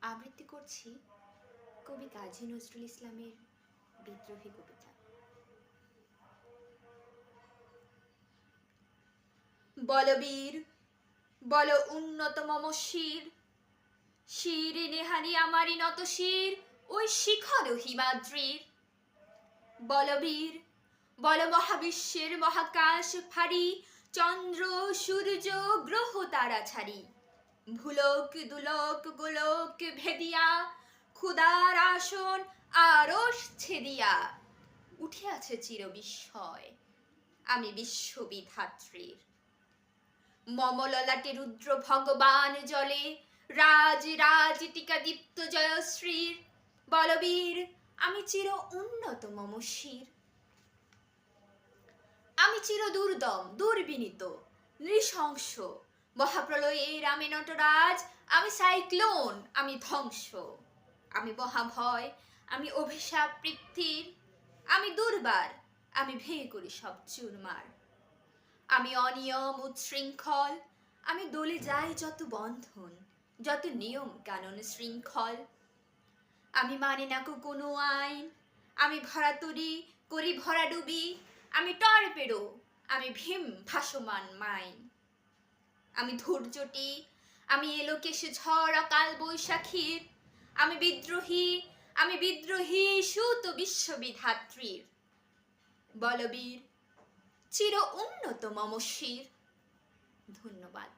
আবৃত্তি করছি কবি কাজী নজরুল ইসলামের বিদ্রোহী কবিতা। বলবীর বল উন্নত মম শির, শির নেহারি আমারি নত শির ওই শিখর হিমাদ্রির। বলবীর বল মহাবিশ্বের মহাকাশ ফাড়ি, চন্দ্র সূর্য গ্রহ তারা ছাড়ি, ভুলোক দুলোক গোলোক ভেদিয়া, ক্ষুদার আসন আরশ ছেদিয়া উঠে আছে চির বিস্ময় আমি বিশ্ববিধাত্রীর। মম ললাটে রুদ্র ভগবান জলে, রাজ রাজ টিকা দীপ্ত জয়শ্রীর। বলবীর আমি চির উন্নত মম শির, আমি চির দুর্দম দুর্বিনীত নৃশংস, মহাপ্রলয়ের আমি নটরাজ, আমি সাইক্লোন আমি ধ্বংস, আমি মহাভয় আমি অভিশাপ পৃথ্বীর, আমি দুর্বার আমি ভেঙে করি সব চুরমার। আমি অনিয়ম উচ্ছৃঙ্খল, আমি দলে যাই যত বন্ধন, যত নিয়ম কানুন শৃঙ্খল। আমি মানি না কোনো আইন, আমি ভরাতুরি করি ভরাডুবি, আমি টর্পেডো আমি ভীম ভাসমান মাইন। আমি ধৈর্যটি আমি এলোকেশে ঝড় অকাল বৈশাখীর, আমি বিদ্রোহী সুত বিশ্ববিধাত্রীর। বলবীর চির উন্নত মম শির। ধন্যবাদ।